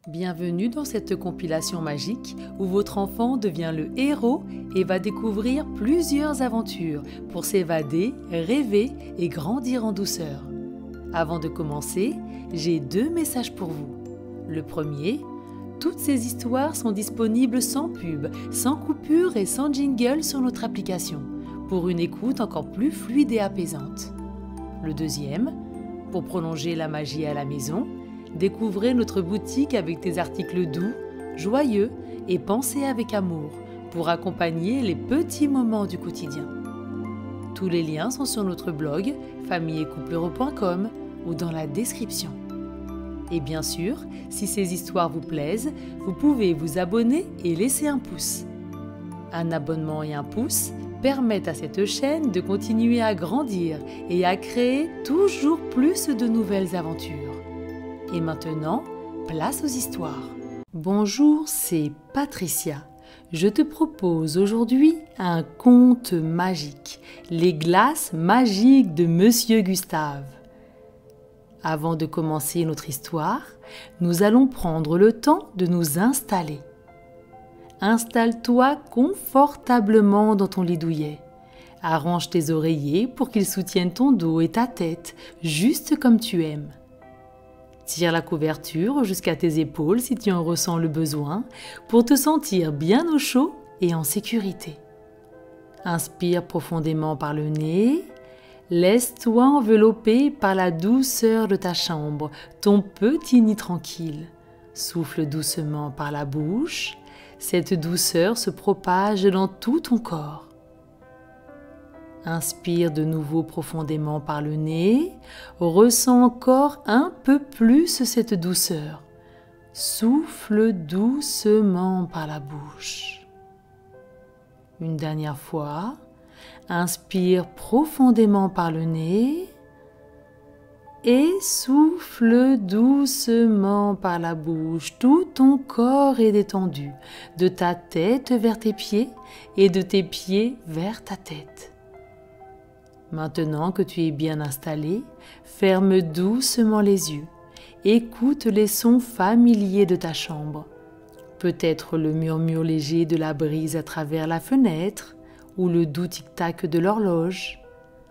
Bienvenue dans cette compilation magique où votre enfant devient le héros et va découvrir plusieurs aventures pour s'évader, rêver et grandir en douceur. Avant de commencer, j'ai 2 messages pour vous. Le premier, toutes ces histoires sont disponibles sans pub, sans coupure et sans jingle sur notre application, pour une écoute encore plus fluide et apaisante. Le deuxième, pour prolonger la magie à la maison, découvrez notre boutique avec des articles doux, joyeux et pensés avec amour pour accompagner les petits moments du quotidien. Tous les liens sont sur notre blog familleetcoupleheureux.com ou dans la description. Et bien sûr, si ces histoires vous plaisent, vous pouvez vous abonner et laisser un pouce. Un abonnement et un pouce permettent à cette chaîne de continuer à grandir et à créer toujours plus de nouvelles aventures. Et maintenant, place aux histoires. Bonjour, c'est Patricia. Je te propose aujourd'hui un conte magique, les glaces magiques de Monsieur Gustave. Avant de commencer notre histoire, nous allons prendre le temps de nous installer. Installe-toi confortablement dans ton lit douillet. Arrange tes oreillers pour qu'ils soutiennent ton dos et ta tête, juste comme tu aimes. Tire la couverture jusqu'à tes épaules si tu en ressens le besoin pour te sentir bien au chaud et en sécurité. Inspire profondément par le nez. Laisse-toi envelopper par la douceur de ta chambre, ton petit nid tranquille. Souffle doucement par la bouche. Cette douceur se propage dans tout ton corps. Inspire de nouveau profondément par le nez. Ressens encore un peu plus cette douceur. Souffle doucement par la bouche. Une dernière fois. Inspire profondément par le nez. Et souffle doucement par la bouche. Tout ton corps est détendu, de ta tête vers tes pieds et de tes pieds vers ta tête. Maintenant que tu es bien installé, ferme doucement les yeux. Écoute les sons familiers de ta chambre. Peut-être le murmure léger de la brise à travers la fenêtre ou le doux tic-tac de l'horloge.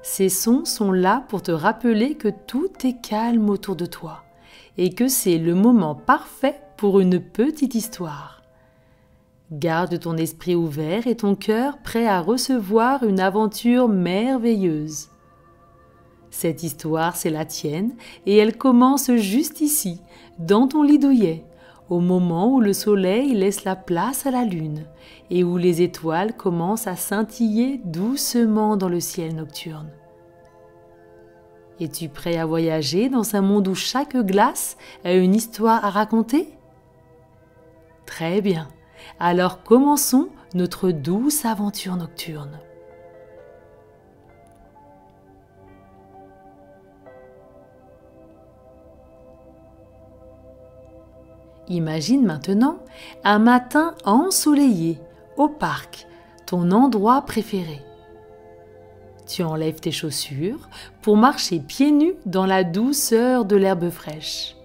Ces sons sont là pour te rappeler que tout est calme autour de toi et que c'est le moment parfait pour une petite histoire. Garde ton esprit ouvert et ton cœur prêt à recevoir une aventure merveilleuse. Cette histoire, c'est la tienne et elle commence juste ici, dans ton lit douillet, au moment où le soleil laisse la place à la lune et où les étoiles commencent à scintiller doucement dans le ciel nocturne. Es-tu prêt à voyager dans un monde où chaque glace a une histoire à raconter? Très bien. Alors commençons notre douce aventure nocturne. Imagine maintenant un matin ensoleillé au parc, ton endroit préféré. Tu enlèves tes chaussures pour marcher pieds nus dans la douceur de l'herbe fraîche.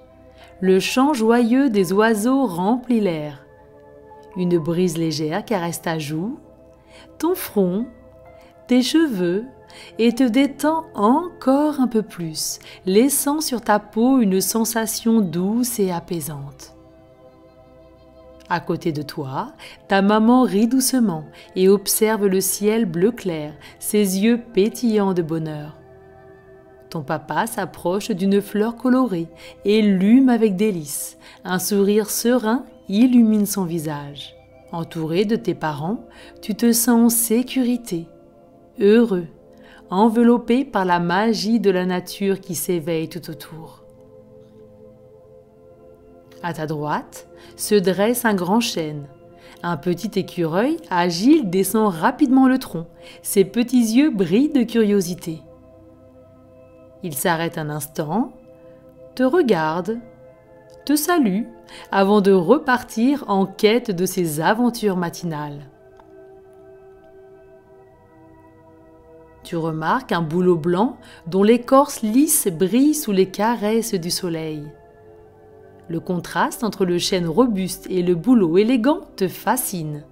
Le chant joyeux des oiseaux remplit l'air. Une brise légère caresse ta joue, ton front, tes cheveux et te détend encore un peu plus, laissant sur ta peau une sensation douce et apaisante. À côté de toi, ta maman rit doucement et observe le ciel bleu clair, ses yeux pétillants de bonheur. Ton papa s'approche d'une fleur colorée et l'hume avec délice. Un sourire serein illumine son visage. Entouré de tes parents, tu te sens en sécurité, heureux, enveloppé par la magie de la nature qui s'éveille tout autour. À ta droite se dresse un grand chêne. Un petit écureuil agile descend rapidement le tronc. Ses petits yeux brillent de curiosité. Il s'arrête un instant, te regarde, te salue, avant de repartir en quête de ses aventures matinales. Tu remarques un bouleau blanc dont l'écorce lisse brille sous les caresses du soleil. Le contraste entre le chêne robuste et le bouleau élégant te fascine.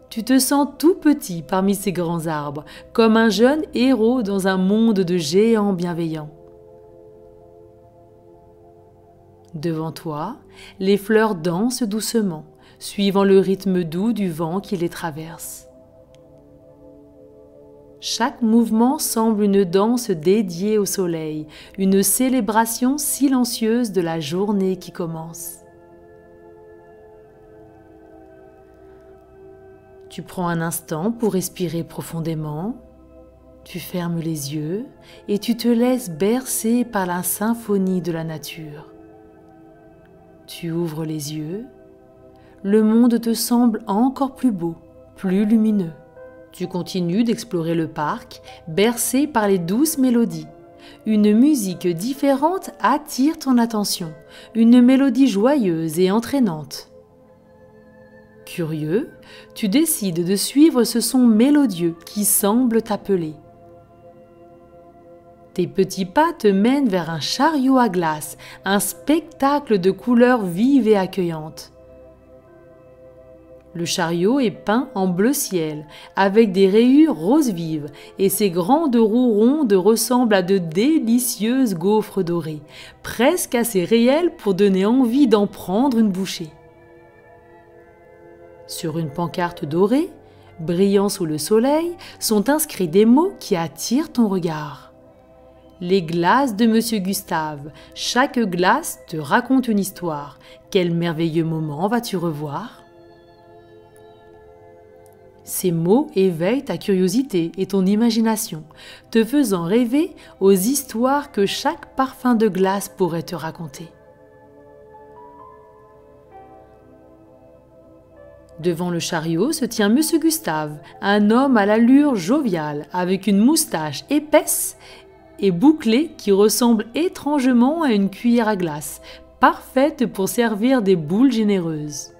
Tu te sens tout petit parmi ces grands arbres, comme un jeune héros dans un monde de géants bienveillants. Devant toi, les fleurs dansent doucement, suivant le rythme doux du vent qui les traverse. Chaque mouvement semble une danse dédiée au soleil, une célébration silencieuse de la journée qui commence. Tu prends un instant pour respirer profondément, tu fermes les yeux et tu te laisses bercer par la symphonie de la nature. Tu ouvres les yeux, le monde te semble encore plus beau, plus lumineux. Tu continues d'explorer le parc, bercé par les douces mélodies. Une musique différente attire ton attention, une mélodie joyeuse et entraînante. Curieux, tu décides de suivre ce son mélodieux qui semble t'appeler. Tes petits pas te mènent vers un chariot à glace, un spectacle de couleurs vives et accueillantes. Le chariot est peint en bleu ciel, avec des rayures roses vives, et ses grandes roues rondes ressemblent à de délicieuses gaufres dorées, presque assez réelles pour donner envie d'en prendre une bouchée. Sur une pancarte dorée, brillant sous le soleil, sont inscrits des mots qui attirent ton regard. Les glaces de Monsieur Gustave. Chaque glace te raconte une histoire. Quel merveilleux moment vas-tu revoir ? Ces mots éveillent ta curiosité et ton imagination, te faisant rêver aux histoires que chaque parfum de glace pourrait te raconter. Devant le chariot se tient Monsieur Gustave, un homme à l'allure joviale, avec une moustache épaisse et bouclée qui ressemble étrangement à une cuillère à glace, parfaite pour servir des boules généreuses.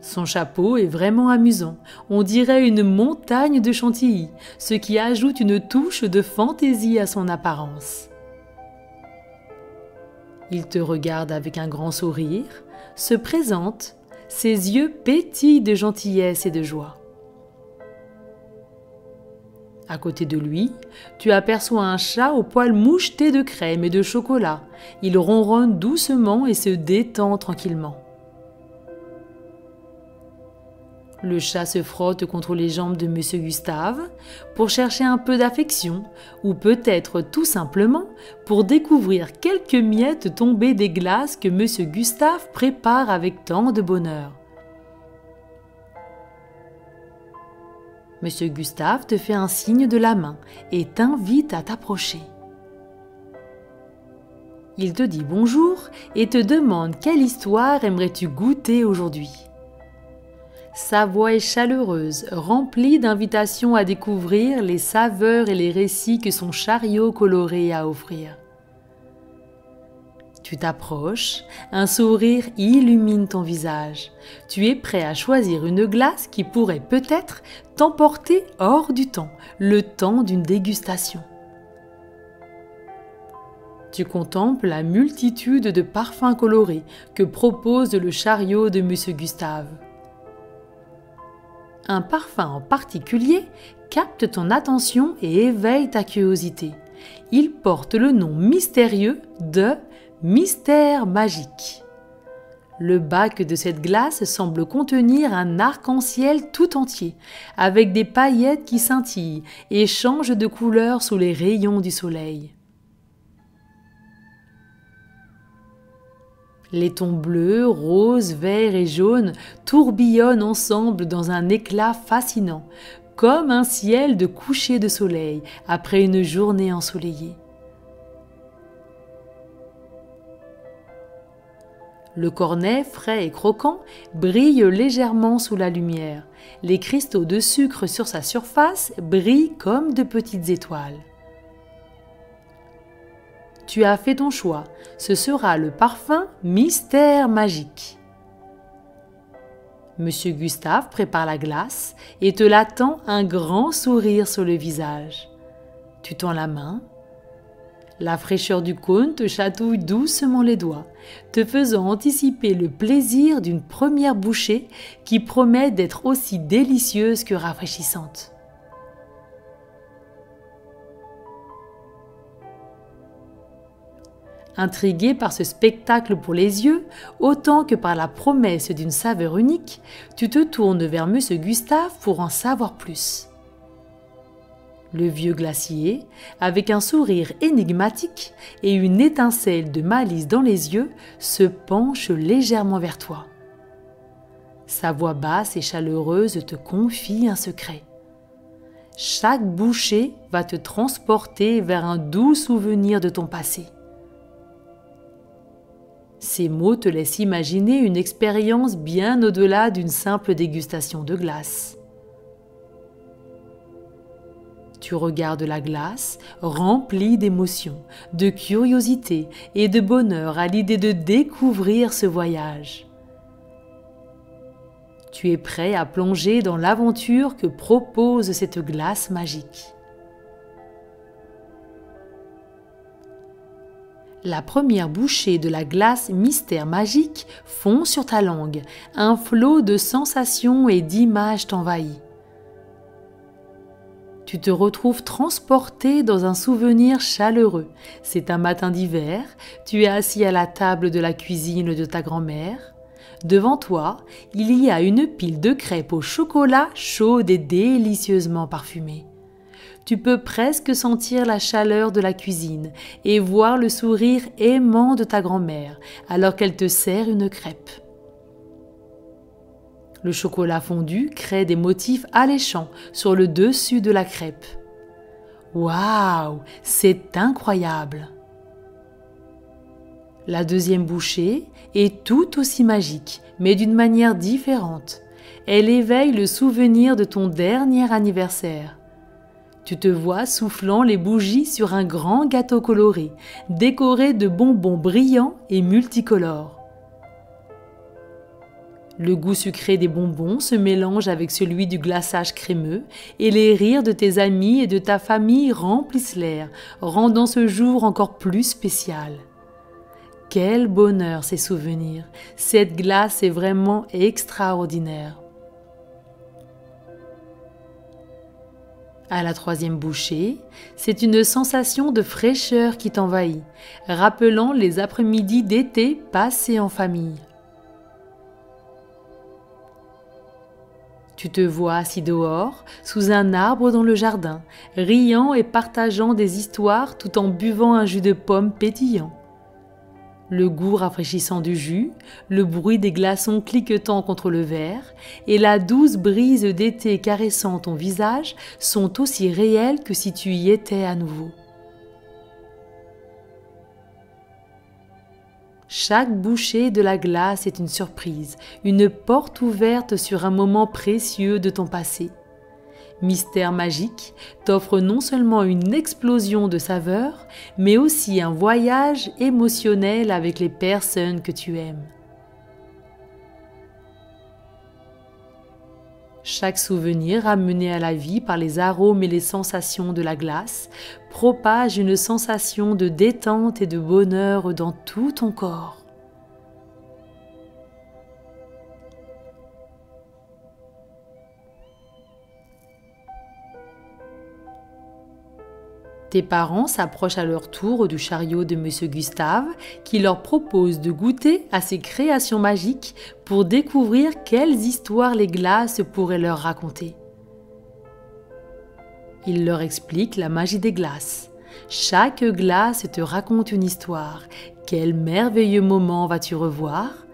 Son chapeau est vraiment amusant, on dirait une montagne de chantilly, ce qui ajoute une touche de fantaisie à son apparence. Il te regarde avec un grand sourire, se présente, ses yeux pétillent de gentillesse et de joie. À côté de lui, tu aperçois un chat au poil moucheté de crème et de chocolat. Il ronronne doucement et se détend tranquillement. Le chat se frotte contre les jambes de Monsieur Gustave pour chercher un peu d'affection ou peut-être tout simplement pour découvrir quelques miettes tombées des glaces que Monsieur Gustave prépare avec tant de bonheur. Monsieur Gustave te fait un signe de la main et t'invite à t'approcher. Il te dit bonjour et te demande quelle histoire aimerais-tu goûter aujourd'hui. Sa voix est chaleureuse, remplie d'invitations à découvrir les saveurs et les récits que son chariot coloré a à offrir. Tu t'approches, un sourire illumine ton visage. Tu es prêt à choisir une glace qui pourrait peut-être t'emporter hors du temps, le temps d'une dégustation. Tu contemples la multitude de parfums colorés que propose le chariot de Monsieur Gustave. Un parfum en particulier capte ton attention et éveille ta curiosité. Il porte le nom mystérieux de Mystère magique. Le bac de cette glace semble contenir un arc-en-ciel tout entier, avec des paillettes qui scintillent et changent de couleur sous les rayons du soleil. Les tons bleus, roses, verts et jaunes tourbillonnent ensemble dans un éclat fascinant, comme un ciel de coucher de soleil après une journée ensoleillée. Le cornet frais et croquant brille légèrement sous la lumière. Les cristaux de sucre sur sa surface brillent comme de petites étoiles. Tu as fait ton choix, ce sera le parfum Mystère magique. Monsieur Gustave prépare la glace et te l'attend un grand sourire sur le visage. Tu tends la main, La fraîcheur du cône te chatouille doucement les doigts, te faisant anticiper le plaisir d'une première bouchée qui promet d'être aussi délicieuse que rafraîchissante. Intrigué par ce spectacle pour les yeux, autant que par la promesse d'une saveur unique, tu te tournes vers Monsieur Gustave pour en savoir plus. Le vieux glacier, avec un sourire énigmatique et une étincelle de malice dans les yeux, se penche légèrement vers toi. Sa voix basse et chaleureuse te confie un secret. Chaque bouchée va te transporter vers un doux souvenir de ton passé. Ces mots te laissent imaginer une expérience bien au-delà d'une simple dégustation de glace. Tu regardes la glace, remplie d'émotion, de curiosité et de bonheur à l'idée de découvrir ce voyage. Tu es prêt à plonger dans l'aventure que propose cette glace magique. La première bouchée de la glace mystère magique fond sur ta langue, un flot de sensations et d'images t'envahit. Tu te retrouves transporté dans un souvenir chaleureux. C'est un matin d'hiver, tu es assis à la table de la cuisine de ta grand-mère. Devant toi, il y a une pile de crêpes au chocolat chaude et délicieusement parfumée. Tu peux presque sentir la chaleur de la cuisine et voir le sourire aimant de ta grand-mère alors qu'elle te sert une crêpe. Le chocolat fondu crée des motifs alléchants sur le dessus de la crêpe. Waouh, c'est incroyable! La deuxième bouchée est tout aussi magique, mais d'une manière différente. Elle éveille le souvenir de ton dernier anniversaire. Tu te vois soufflant les bougies sur un grand gâteau coloré, décoré de bonbons brillants et multicolores. Le goût sucré des bonbons se mélange avec celui du glaçage crémeux et les rires de tes amis et de ta famille remplissent l'air, rendant ce jour encore plus spécial. Quel bonheur ces souvenirs! Cette glace est vraiment extraordinaire. À la troisième bouchée, c'est une sensation de fraîcheur qui t'envahit, rappelant les après-midi d'été passés en famille. Tu te vois assis dehors, sous un arbre dans le jardin, riant et partageant des histoires tout en buvant un jus de pomme pétillant. Le goût rafraîchissant du jus, le bruit des glaçons cliquetant contre le verre et la douce brise d'été caressant ton visage sont aussi réels que si tu y étais à nouveau. Chaque bouchée de la glace est une surprise, une porte ouverte sur un moment précieux de ton passé. Mystère magique t'offre non seulement une explosion de saveurs, mais aussi un voyage émotionnel avec les personnes que tu aimes. Chaque souvenir amené à la vie par les arômes et les sensations de la glace propage une sensation de détente et de bonheur dans tout ton corps. Tes parents s'approchent à leur tour du chariot de Monsieur Gustave qui leur propose de goûter à ses créations magiques pour découvrir quelles histoires les glaces pourraient leur raconter. Il leur explique la magie des glaces. Chaque glace te raconte une histoire. Quel merveilleux moment vas-tu revoir ?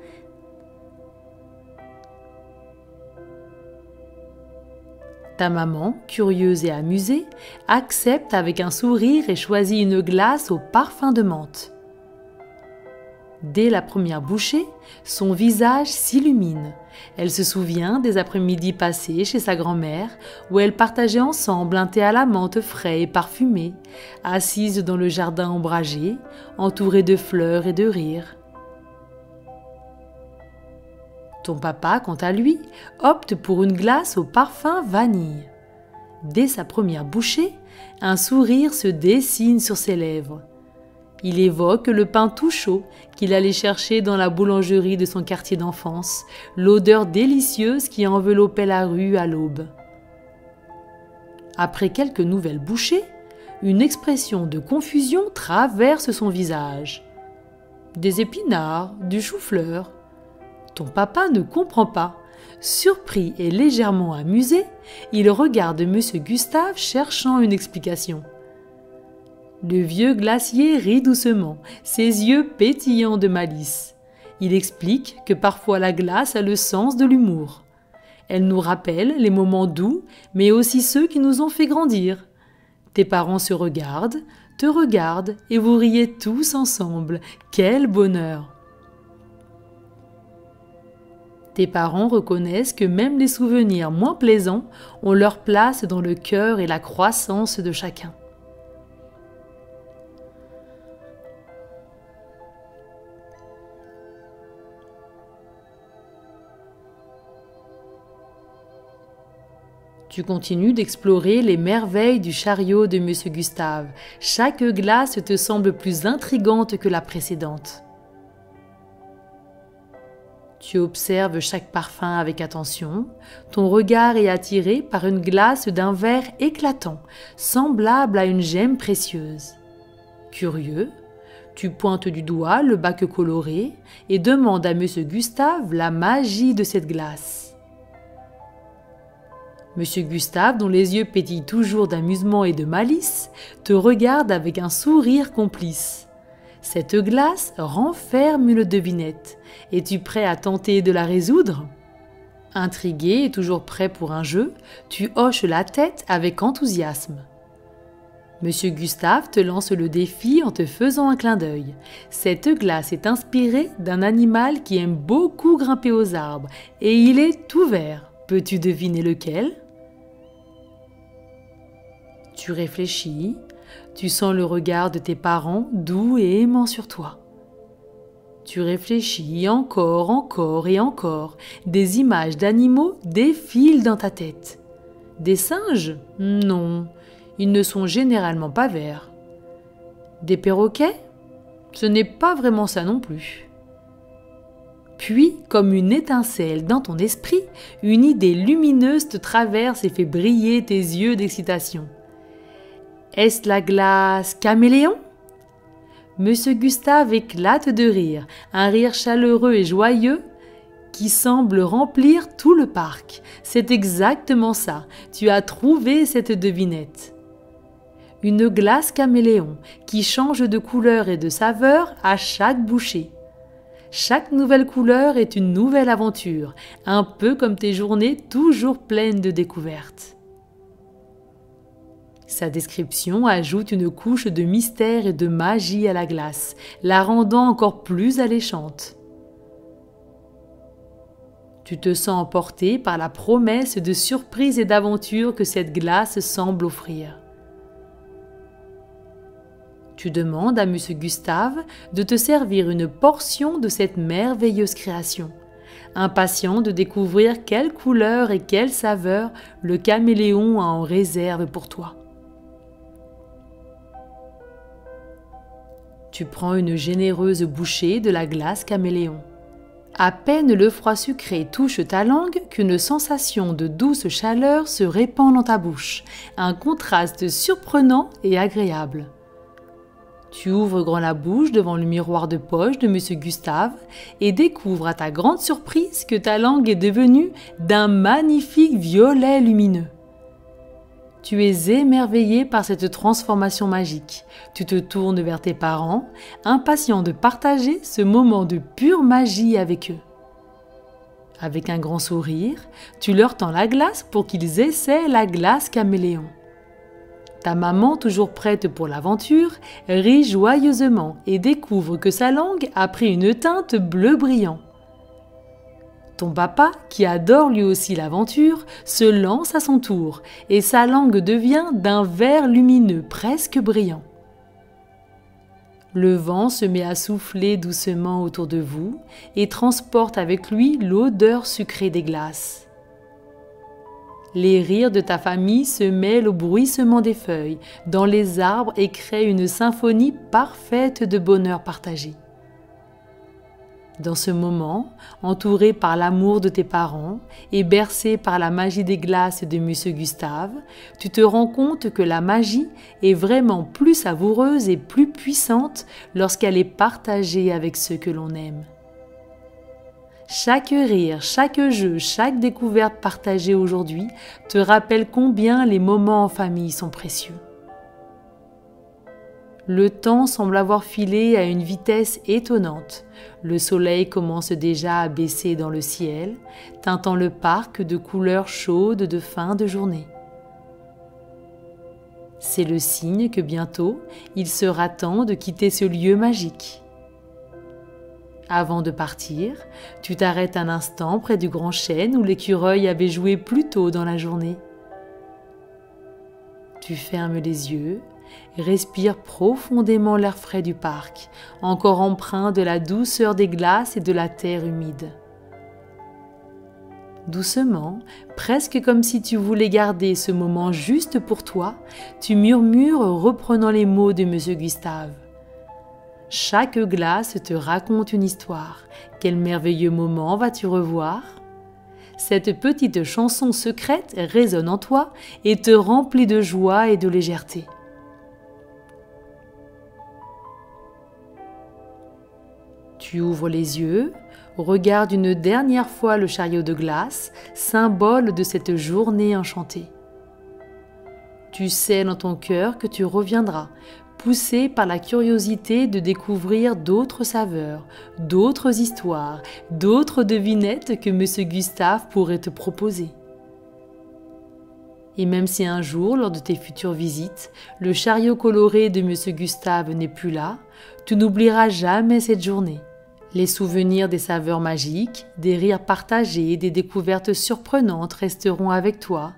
Ta maman, curieuse et amusée, accepte avec un sourire et choisit une glace au parfum de menthe. Dès la première bouchée, son visage s'illumine. Elle se souvient des après-midi passés chez sa grand-mère, où elles partageaient ensemble un thé à la menthe frais et parfumé, assises dans le jardin ombragé, entourées de fleurs et de rires. Ton papa, quant à lui, opte pour une glace au parfum vanille. Dès sa première bouchée, un sourire se dessine sur ses lèvres. Il évoque le pain tout chaud qu'il allait chercher dans la boulangerie de son quartier d'enfance, l'odeur délicieuse qui enveloppait la rue à l'aube. Après quelques nouvelles bouchées, une expression de confusion traverse son visage. Des épinards, du chou-fleur. Ton papa ne comprend pas. Surpris et légèrement amusé, il regarde Monsieur Gustave cherchant une explication. Le vieux glacier rit doucement, ses yeux pétillants de malice. Il explique que parfois la glace a le sens de l'humour. Elle nous rappelle les moments doux, mais aussi ceux qui nous ont fait grandir. Tes parents se regardent, te regardent et vous riez tous ensemble. Quel bonheur! Tes parents reconnaissent que même les souvenirs moins plaisants ont leur place dans le cœur et la croissance de chacun. Tu continues d'explorer les merveilles du chariot de Monsieur Gustave. Chaque glace te semble plus intrigante que la précédente. Tu observes chaque parfum avec attention. Ton regard est attiré par une glace d'un vert éclatant, semblable à une gemme précieuse. Curieux, tu pointes du doigt le bac coloré et demandes à Monsieur Gustave la magie de cette glace. Monsieur Gustave, dont les yeux pétillent toujours d'amusement et de malice, te regarde avec un sourire complice. Cette glace renferme une devinette. Es-tu prêt à tenter de la résoudre? Intrigué et toujours prêt pour un jeu, tu hoches la tête avec enthousiasme. Monsieur Gustave te lance le défi en te faisant un clin d'œil. Cette glace est inspirée d'un animal qui aime beaucoup grimper aux arbres et il est tout vert. Peux-tu deviner lequel? Tu réfléchis, tu sens le regard de tes parents doux et aimant sur toi. Tu réfléchis encore et encore. Des images d'animaux défilent dans ta tête. Des singes? Non, ils ne sont généralement pas verts. Des perroquets? Ce n'est pas vraiment ça non plus. Puis, comme une étincelle dans ton esprit, une idée lumineuse te traverse et fait briller tes yeux d'excitation. Est-ce la glace caméléon? Monsieur Gustave éclate de rire, un rire chaleureux et joyeux qui semble remplir tout le parc. C'est exactement ça, tu as trouvé cette devinette. Une glace caméléon qui change de couleur et de saveur à chaque bouchée. Chaque nouvelle couleur est une nouvelle aventure, un peu comme tes journées toujours pleines de découvertes. Sa description ajoute une couche de mystère et de magie à la glace, la rendant encore plus alléchante. Tu te sens emporté par la promesse de surprises et d'aventures que cette glace semble offrir. Tu demandes à Monsieur Gustave de te servir une portion de cette merveilleuse création, impatient de découvrir quelle couleur et quelle saveur le caméléon a en réserve pour toi. Tu prends une généreuse bouchée de la glace caméléon. À peine le froid sucré touche ta langue qu'une sensation de douce chaleur se répand dans ta bouche, un contraste surprenant et agréable. Tu ouvres grand la bouche devant le miroir de poche de Monsieur Gustave et découvres à ta grande surprise que ta langue est devenue d'un magnifique violet lumineux. Tu es émerveillé par cette transformation magique. Tu te tournes vers tes parents, impatient de partager ce moment de pure magie avec eux. Avec un grand sourire, tu leur tends la glace pour qu'ils essaient la glace caméléon. Ta maman, toujours prête pour l'aventure, rit joyeusement et découvre que sa langue a pris une teinte bleu brillant. Ton papa, qui adore lui aussi l'aventure, se lance à son tour et sa langue devient d'un vert lumineux presque brillant. Le vent se met à souffler doucement autour de vous et transporte avec lui l'odeur sucrée des glaces. Les rires de ta famille se mêlent au bruissement des feuilles dans les arbres et créent une symphonie parfaite de bonheur partagé. Dans ce moment, entouré par l'amour de tes parents et bercé par la magie des glaces de Monsieur Gustave, tu te rends compte que la magie est vraiment plus savoureuse et plus puissante lorsqu'elle est partagée avec ceux que l'on aime. Chaque rire, chaque jeu, chaque découverte partagée aujourd'hui te rappelle combien les moments en famille sont précieux. Le temps semble avoir filé à une vitesse étonnante. Le soleil commence déjà à baisser dans le ciel, teintant le parc de couleurs chaudes de fin de journée. C'est le signe que bientôt, il sera temps de quitter ce lieu magique. Avant de partir, tu t'arrêtes un instant près du grand chêne où l'écureuil avait joué plus tôt dans la journée. Tu fermes les yeux, respires profondément l'air frais du parc, encore empreint de la douceur des glaces et de la terre humide. Doucement, presque comme si tu voulais garder ce moment juste pour toi, tu murmures reprenant les mots de Monsieur Gustave. Chaque glace te raconte une histoire. Quel merveilleux moment vas-tu revoir? Cette petite chanson secrète résonne en toi et te remplit de joie et de légèreté. Tu ouvres les yeux, regardes une dernière fois le chariot de glace, symbole de cette journée enchantée. Tu sais dans ton cœur que tu reviendras, poussé par la curiosité de découvrir d'autres saveurs, d'autres histoires, d'autres devinettes que Monsieur Gustave pourrait te proposer. Et même si un jour, lors de tes futures visites, le chariot coloré de Monsieur Gustave n'est plus là, tu n'oublieras jamais cette journée. Les souvenirs des saveurs magiques, des rires partagés, des découvertes surprenantes resteront avec toi,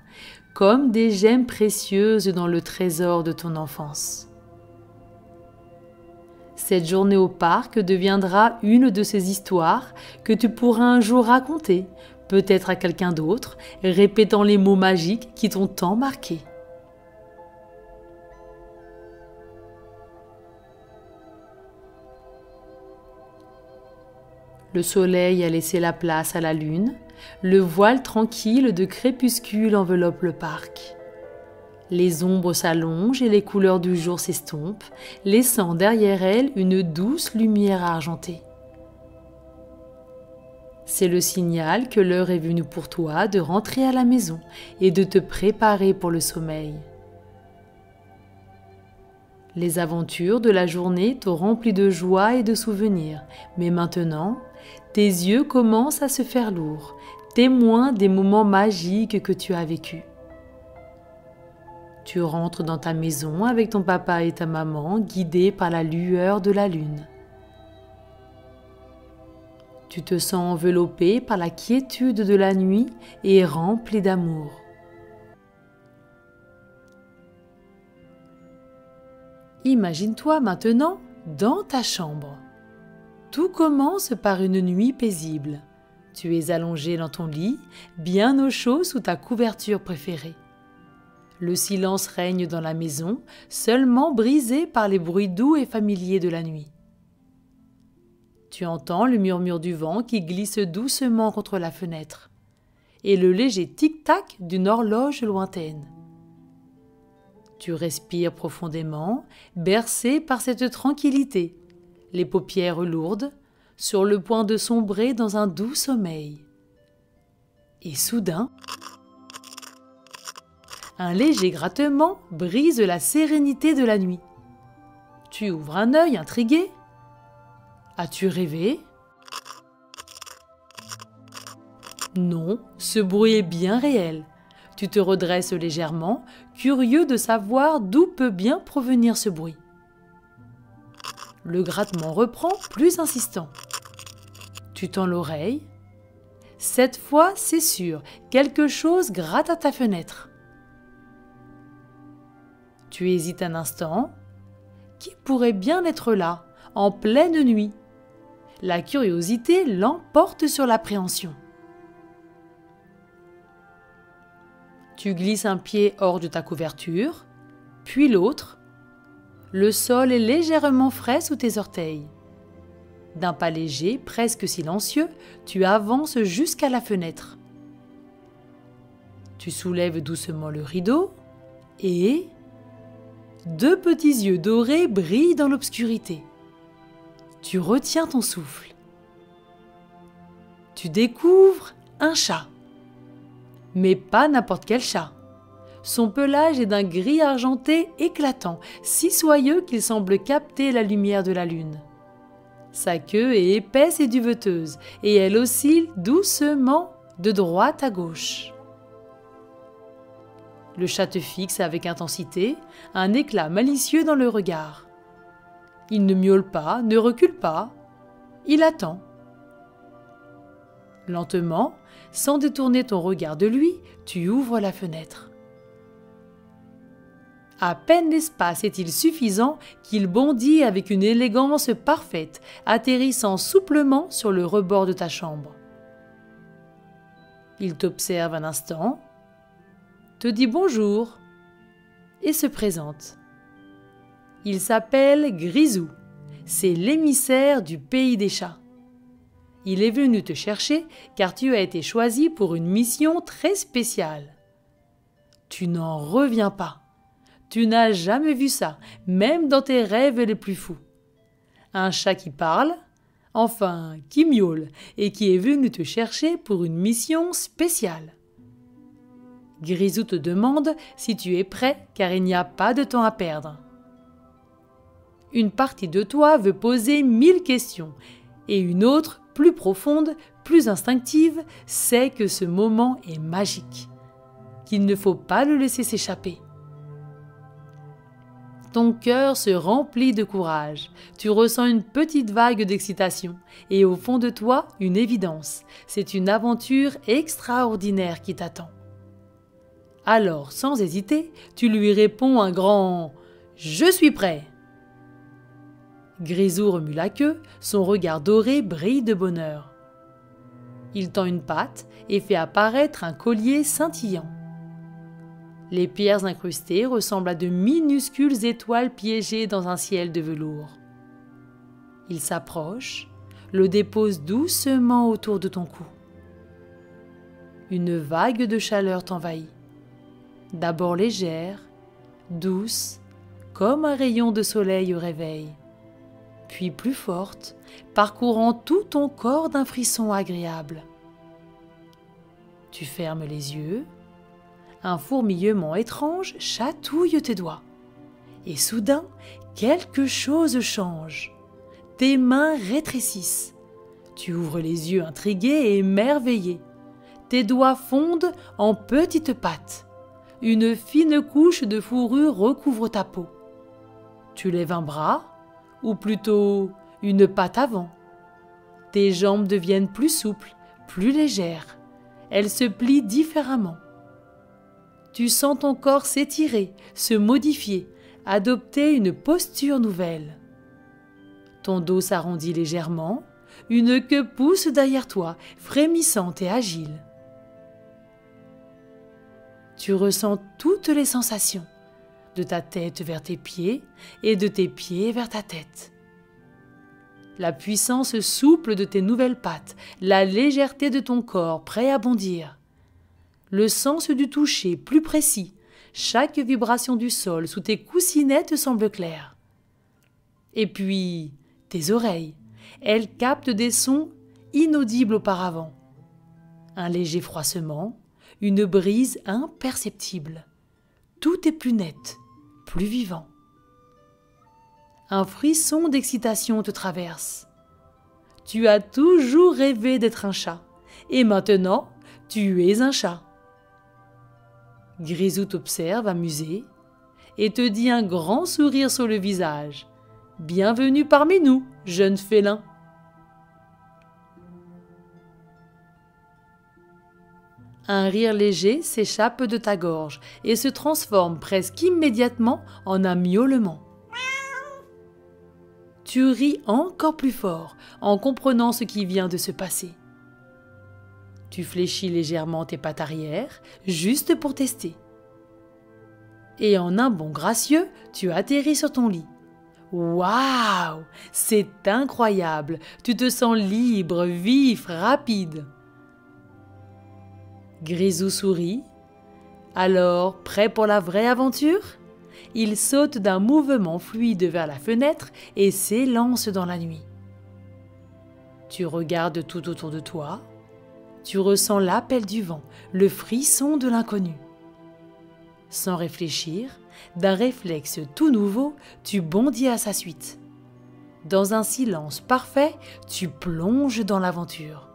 comme des gemmes précieuses dans le trésor de ton enfance. Cette journée au parc deviendra une de ces histoires que tu pourras un jour raconter, peut-être à quelqu'un d'autre, répétant les mots magiques qui t'ont tant marqué. Le soleil a laissé la place à la lune, le voile tranquille de crépuscule enveloppe le parc. Les ombres s'allongent et les couleurs du jour s'estompent, laissant derrière elles une douce lumière argentée. C'est le signal que l'heure est venue pour toi de rentrer à la maison et de te préparer pour le sommeil. Les aventures de la journée t'ont rempli de joie et de souvenirs, mais maintenant, tes yeux commencent à se faire lourds, témoins des moments magiques que tu as vécus. Tu rentres dans ta maison avec ton papa et ta maman, guidés par la lueur de la lune. Tu te sens enveloppé par la quiétude de la nuit et rempli d'amour. Imagine-toi maintenant dans ta chambre. Tout commence par une nuit paisible. Tu es allongé dans ton lit, bien au chaud sous ta couverture préférée. Le silence règne dans la maison, seulement brisé par les bruits doux et familiers de la nuit. Tu entends le murmure du vent qui glisse doucement contre la fenêtre et le léger tic-tac d'une horloge lointaine. Tu respires profondément, bercé par cette tranquillité, les paupières lourdes, sur le point de sombrer dans un doux sommeil. Et soudain, un léger grattement brise la sérénité de la nuit. Tu ouvres un œil intrigué. As-tu rêvé? Non, ce bruit est bien réel. Tu te redresses légèrement, curieux de savoir d'où peut bien provenir ce bruit. Le grattement reprend, plus insistant. Tu tends l'oreille. Cette fois, c'est sûr, quelque chose gratte à ta fenêtre. Tu hésites un instant. Qui pourrait bien être là, en pleine nuit? La curiosité l'emporte sur l'appréhension. Tu glisses un pied hors de ta couverture, puis l'autre. Le sol est légèrement frais sous tes orteils. D'un pas léger, presque silencieux, tu avances jusqu'à la fenêtre. Tu soulèves doucement le rideau et 2 petits yeux dorés brillent dans l'obscurité. Tu retiens ton souffle. Tu découvres un chat. Mais pas n'importe quel chat. Son pelage est d'un gris argenté éclatant, si soyeux qu'il semble capter la lumière de la lune. Sa queue est épaisse et duveteuse, et elle oscille doucement de droite à gauche. Le chat te fixe avec intensité, un éclat malicieux dans le regard. Il ne miaule pas, ne recule pas, il attend. Lentement, sans détourner ton regard de lui, tu ouvres la fenêtre. À peine l'espace est-il suffisant qu'il bondit avec une élégance parfaite, atterrissant souplement sur le rebord de ta chambre. Il t'observe un instant, te dit bonjour et se présente. Il s'appelle Grisou, c'est l'émissaire du pays des chats. Il est venu te chercher car tu as été choisi pour une mission très spéciale. Tu n'en reviens pas. Tu n'as jamais vu ça, même dans tes rêves les plus fous. Un chat qui parle, enfin qui miaule et qui est venu te chercher pour une mission spéciale. Grisou te demande si tu es prêt car il n'y a pas de temps à perdre. Une partie de toi veut poser 1000 questions et une autre, plus profonde, plus instinctive, sait que ce moment est magique, qu'il ne faut pas le laisser s'échapper. Ton cœur se remplit de courage, tu ressens une petite vague d'excitation et au fond de toi, une évidence, c'est une aventure extraordinaire qui t'attend. Alors, sans hésiter, tu lui réponds un grand « Je suis prêt !» Grisou remue la queue, son regard doré brille de bonheur. Il tend une patte et fait apparaître un collier scintillant. Les pierres incrustées ressemblent à de minuscules étoiles piégées dans un ciel de velours. Il s'approche, le dépose doucement autour de ton cou. Une vague de chaleur t'envahit. D'abord légère, douce, comme un rayon de soleil au réveil, puis plus forte, parcourant tout ton corps d'un frisson agréable. Tu fermes les yeux. Un fourmillement étrange chatouille tes doigts. Et soudain, quelque chose change. Tes mains rétrécissent. Tu ouvres les yeux intrigué et émerveillé. Tes doigts fondent en petites pattes. Une fine couche de fourrure recouvre ta peau. Tu lèves un bras, ou plutôt une patte avant. Tes jambes deviennent plus souples, plus légères. Elles se plient différemment. Tu sens ton corps s'étirer, se modifier, adopter une posture nouvelle. Ton dos s'arrondit légèrement, une queue pousse derrière toi, frémissante et agile. Tu ressens toutes les sensations, de ta tête vers tes pieds et de tes pieds vers ta tête. La puissance souple de tes nouvelles pattes, la légèreté de ton corps prêt à bondir. Le sens du toucher plus précis, chaque vibration du sol sous tes coussinettes semble claire. Et puis, tes oreilles, elles captent des sons inaudibles auparavant. Un léger froissement, une brise imperceptible. Tout est plus net, plus vivant. Un frisson d'excitation te traverse. Tu as toujours rêvé d'être un chat, et maintenant, tu es un chat. Grisou t'observe amusé et te dit un grand sourire sur le visage. « Bienvenue parmi nous, jeune félin !» Un rire léger s'échappe de ta gorge et se transforme presque immédiatement en un miaulement. Tu ris encore plus fort en comprenant ce qui vient de se passer. Tu fléchis légèrement tes pattes arrière, juste pour tester. Et en un bond gracieux, tu atterris sur ton lit. Waouh! C'est incroyable! Tu te sens libre, vif, rapide. Grisou sourit. Alors, prêt pour la vraie aventure? Il saute d'un mouvement fluide vers la fenêtre et s'élance dans la nuit. Tu regardes tout autour de toi. Tu ressens l'appel du vent, le frisson de l'inconnu. Sans réfléchir, d'un réflexe tout nouveau, tu bondis à sa suite. Dans un silence parfait, tu plonges dans l'aventure.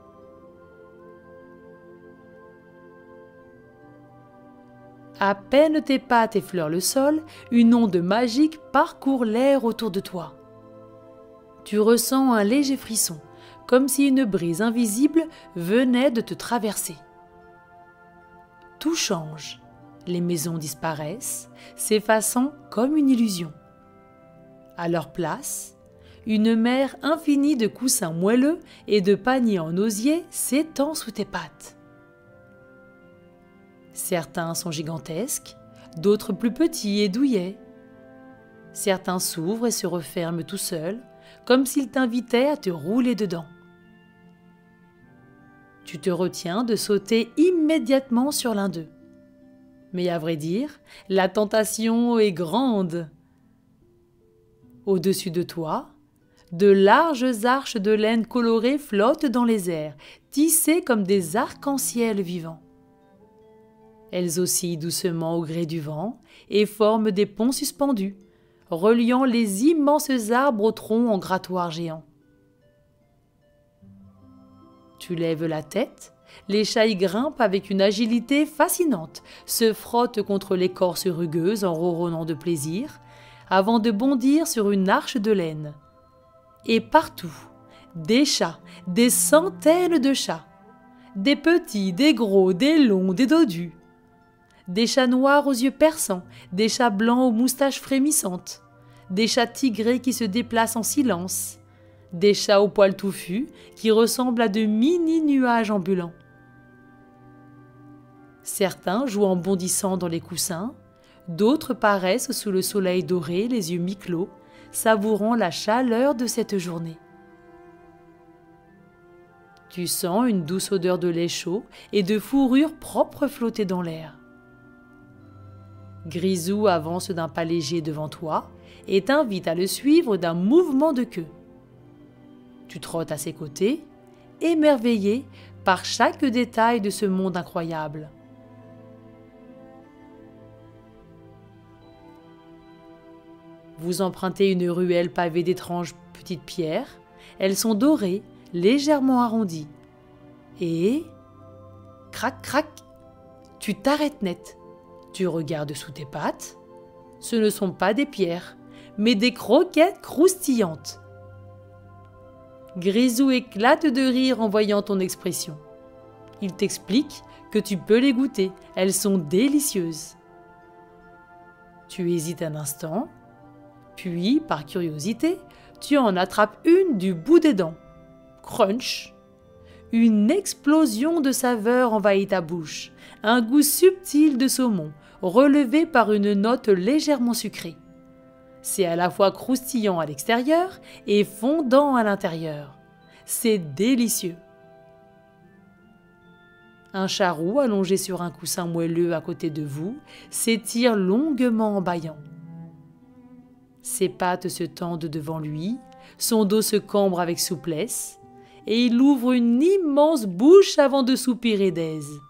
À peine tes pattes effleurent le sol, une onde magique parcourt l'air autour de toi. Tu ressens un léger frisson, comme si une brise invisible venait de te traverser. Tout change. Les maisons disparaissent, s'effaçant comme une illusion. À leur place, une mer infinie de coussins moelleux et de paniers en osier s'étend sous tes pattes. Certains sont gigantesques, d'autres plus petits et douillets. Certains s'ouvrent et se referment tout seuls, comme s'ils t'invitaient à te rouler dedans. Tu te retiens de sauter immédiatement sur l'un d'eux. Mais à vrai dire, la tentation est grande. Au-dessus de toi, de larges arches de laine colorée flottent dans les airs, tissées comme des arcs-en-ciel vivants. Elles oscillent doucement au gré du vent et forment des ponts suspendus, reliant les immenses arbres au tronc en grattoir géant. Tu lèves la tête, les chats y grimpent avec une agilité fascinante, se frottent contre l'écorce rugueuse en ronronnant de plaisir, avant de bondir sur une arche de laine. Et partout, des chats, des centaines de chats, des petits, des gros, des longs, des dodus, des chats noirs aux yeux perçants, des chats blancs aux moustaches frémissantes, des chats tigrés qui se déplacent en silence, des chats aux poils touffus qui ressemblent à de mini-nuages ambulants. Certains jouent en bondissant dans les coussins, d'autres paraissent sous le soleil doré, les yeux mi-clos, savourant la chaleur de cette journée. Tu sens une douce odeur de lait chaud et de fourrure propre flotter dans l'air. Grisou avance d'un pas léger devant toi et t'invite à le suivre d'un mouvement de queue. Tu trottes à ses côtés, émerveillé par chaque détail de ce monde incroyable. Vous empruntez une ruelle pavée d'étranges petites pierres. Elles sont dorées, légèrement arrondies. Et... crac, crac, tu t'arrêtes net. Tu regardes sous tes pattes. Ce ne sont pas des pierres, mais des croquettes croustillantes. Grisou éclate de rire en voyant ton expression. Il t'explique que tu peux les goûter. Elles sont délicieuses. Tu hésites un instant. Puis, par curiosité, tu en attrapes une du bout des dents. Crunch! Une explosion de saveurs envahit ta bouche, un goût subtil de saumon, relevé par une note légèrement sucrée. C'est à la fois croustillant à l'extérieur et fondant à l'intérieur. C'est délicieux. Un charroux allongé sur un coussin moelleux à côté de vous s'étire longuement en bâillant. Ses pattes se tendent devant lui, son dos se cambre avec souplesse, et il ouvre une immense bouche avant de soupirer d'aise.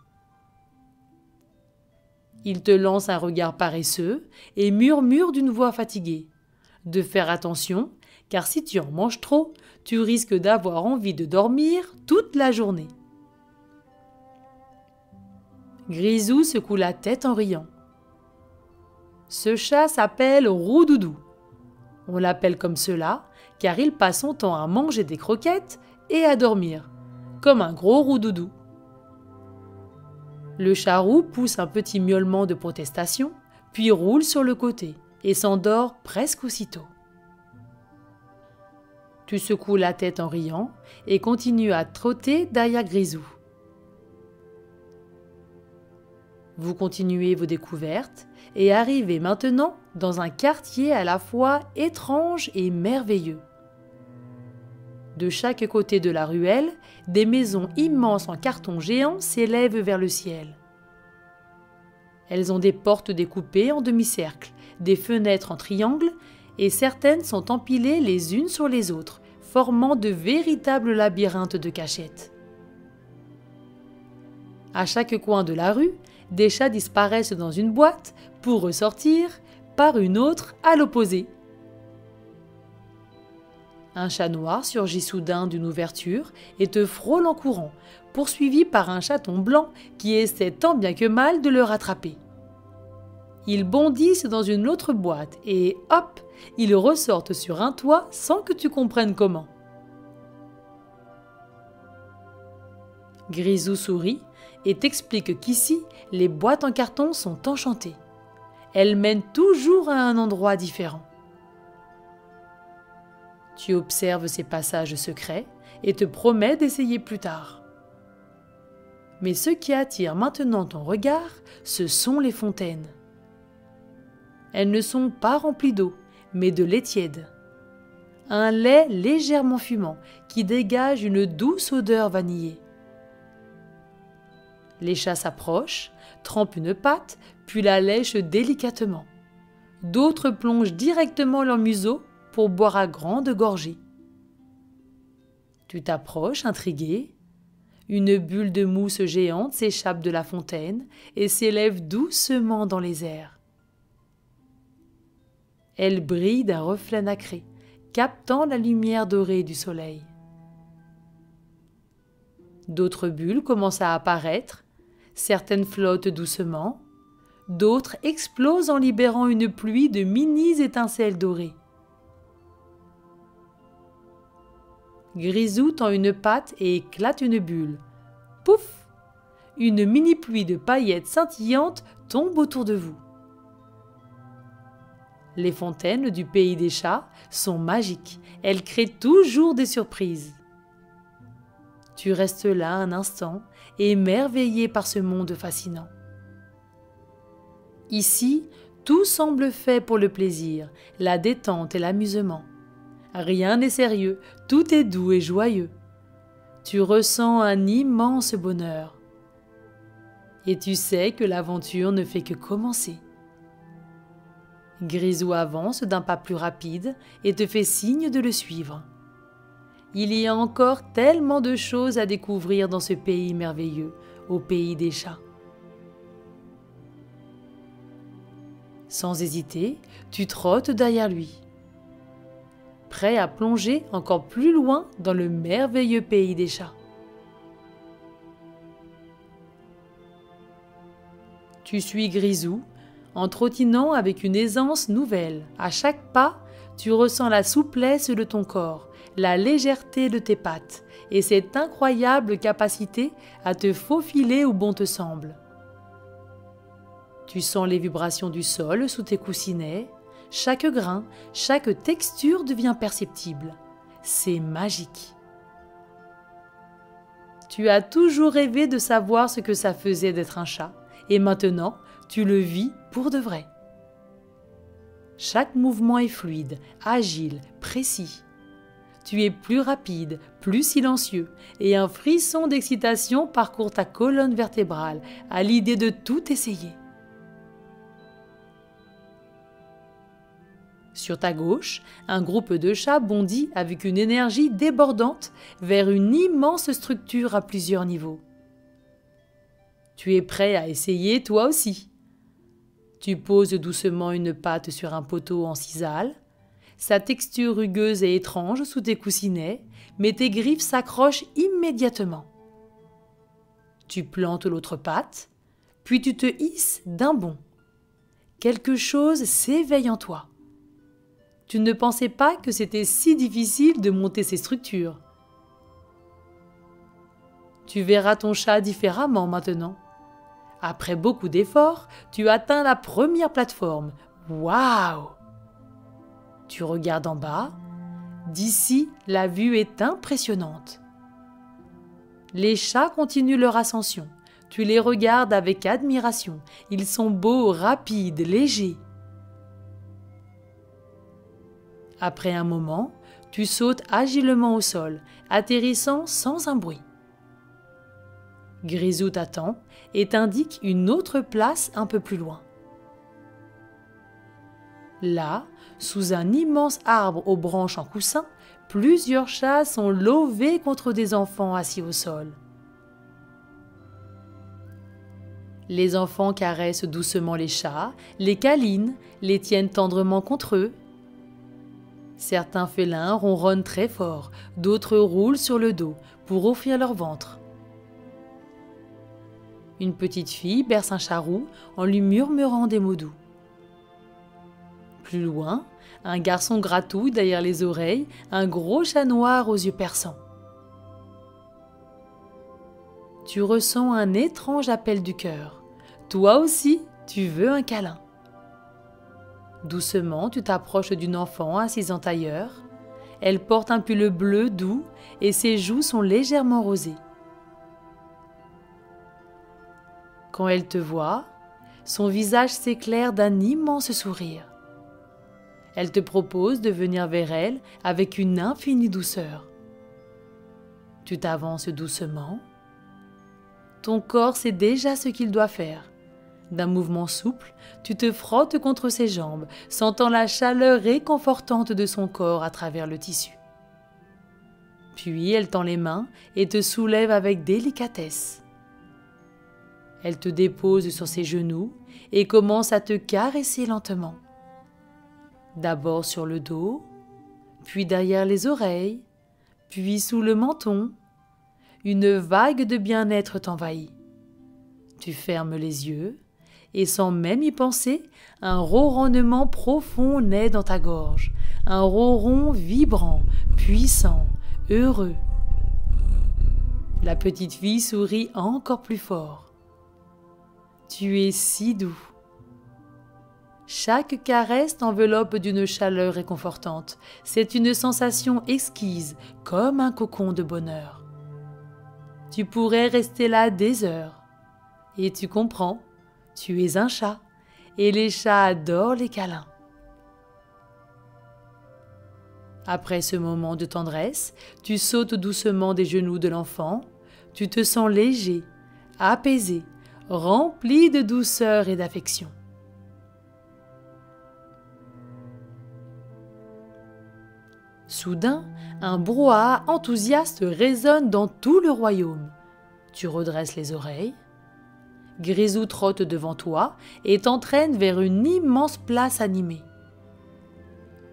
Il te lance un regard paresseux et murmure d'une voix fatiguée. De faire attention, car si tu en manges trop, tu risques d'avoir envie de dormir toute la journée. Grisou secoue la tête en riant. Ce chat s'appelle Roudoudou. On l'appelle comme cela car il passe son temps à manger des croquettes et à dormir, comme un gros roudoudou. Le charroux pousse un petit miaulement de protestation, puis roule sur le côté et s'endort presque aussitôt. Tu secoues la tête en riant et continues à trotter derrière Grisou. Vous continuez vos découvertes et arrivez maintenant dans un quartier à la fois étrange et merveilleux. De chaque côté de la ruelle, des maisons immenses en carton géant s'élèvent vers le ciel. Elles ont des portes découpées en demi-cercle, des fenêtres en triangle, et certaines sont empilées les unes sur les autres, formant de véritables labyrinthes de cachettes. À chaque coin de la rue, des chats disparaissent dans une boîte pour ressortir par une autre à l'opposé. Un chat noir surgit soudain d'une ouverture et te frôle en courant, poursuivi par un chaton blanc qui essaie tant bien que mal de le rattraper. Ils bondissent dans une autre boîte et hop, ils ressortent sur un toit sans que tu comprennes comment. Grisou sourit et t'explique qu'ici, les boîtes en carton sont enchantées. Elles mènent toujours à un endroit différent. Tu observes ces passages secrets et te promets d'essayer plus tard. Mais ce qui attire maintenant ton regard, ce sont les fontaines. Elles ne sont pas remplies d'eau, mais de lait tiède. Un lait légèrement fumant qui dégage une douce odeur vanillée. Les chats s'approchent, trempent une patte, puis la lèchent délicatement. D'autres plongent directement leur museau pour boire à grandes gorgées. Tu t'approches, intrigué. Une bulle de mousse géante s'échappe de la fontaine et s'élève doucement dans les airs. Elle brille d'un reflet nacré, captant la lumière dorée du soleil. D'autres bulles commencent à apparaître, certaines flottent doucement, d'autres explosent en libérant une pluie de mini étincelles dorées. Grisou tend une patte et éclate une bulle. Pouf! Une mini pluie de paillettes scintillantes tombe autour de vous. Les fontaines du pays des chats sont magiques. Elles créent toujours des surprises. Tu restes là un instant, émerveillé par ce monde fascinant. Ici, tout semble fait pour le plaisir, la détente et l'amusement. Rien n'est sérieux, tout est doux et joyeux. Tu ressens un immense bonheur. Et tu sais que l'aventure ne fait que commencer. Grisou avance d'un pas plus rapide et te fait signe de le suivre. Il y a encore tellement de choses à découvrir dans ce pays merveilleux, au pays des chats. Sans hésiter, tu trottes derrière lui, prêt à plonger encore plus loin dans le merveilleux pays des chats. Tu suis Grisou en trottinant avec une aisance nouvelle. À chaque pas, tu ressens la souplesse de ton corps, la légèreté de tes pattes et cette incroyable capacité à te faufiler où bon te semble. Tu sens les vibrations du sol sous tes coussinets. Chaque grain, chaque texture devient perceptible. C'est magique. Tu as toujours rêvé de savoir ce que ça faisait d'être un chat. Et maintenant, tu le vis pour de vrai. Chaque mouvement est fluide, agile, précis. Tu es plus rapide, plus silencieux, et un frisson d'excitation parcourt ta colonne vertébrale à l'idée de tout essayer. Sur ta gauche, un groupe de chats bondit avec une énergie débordante vers une immense structure à plusieurs niveaux. Tu es prêt à essayer toi aussi. Tu poses doucement une patte sur un poteau en sisal. Sa texture rugueuse et étrange sous tes coussinets, mais tes griffes s'accrochent immédiatement. Tu plantes l'autre patte, puis tu te hisses d'un bond. Quelque chose s'éveille en toi. Tu ne pensais pas que c'était si difficile de monter ces structures. Tu verras ton chat différemment maintenant. Après beaucoup d'efforts, tu atteins la première plateforme. Waouh! Tu regardes en bas. D'ici, la vue est impressionnante. Les chats continuent leur ascension, Tu les regardes avec admiration. Ils sont beaux, rapides, légers. Après un moment, tu sautes agilement au sol, atterrissant sans un bruit. Grisou t'attend et t'indique une autre place un peu plus loin. Là, sous un immense arbre aux branches en coussin, plusieurs chats sont lovés contre des enfants assis au sol. Les enfants caressent doucement les chats, les câlinent, les tiennent tendrement contre eux. Certains félins ronronnent très fort, d'autres roulent sur le dos pour offrir leur ventre. Une petite fille berce un charroux en lui murmurant des mots doux. Plus loin, un garçon gratouille derrière les oreilles un gros chat noir aux yeux perçants. Tu ressens un étrange appel du cœur. Toi aussi, tu veux un câlin. Doucement, tu t'approches d'une enfant assise en tailleur. Elle porte un pull bleu doux et ses joues sont légèrement rosées. Quand elle te voit, son visage s'éclaire d'un immense sourire. Elle te propose de venir vers elle avec une infinie douceur. Tu t'avances doucement. Ton corps sait déjà ce qu'il doit faire. D'un mouvement souple, tu te frottes contre ses jambes, sentant la chaleur réconfortante de son corps à travers le tissu. Puis elle tend les mains et te soulève avec délicatesse. Elle te dépose sur ses genoux et commence à te caresser lentement. D'abord sur le dos, puis derrière les oreilles, puis sous le menton. Une vague de bien-être t'envahit. Tu fermes les yeux et sans même y penser, un ronronnement profond naît dans ta gorge, un ronron vibrant, puissant, heureux. La petite fille sourit encore plus fort. Tu es si doux. Chaque caresse t'enveloppe d'une chaleur réconfortante. C'est une sensation exquise, comme un cocon de bonheur. Tu pourrais rester là des heures. Et tu comprends, tu es un chat, et les chats adorent les câlins. Après ce moment de tendresse, tu sautes doucement des genoux de l'enfant, tu te sens léger, apaisé, rempli de douceur et d'affection. Soudain, un brouhaha enthousiaste résonne dans tout le royaume. Tu redresses les oreilles. Grisou trotte devant toi et t'entraîne vers une immense place animée.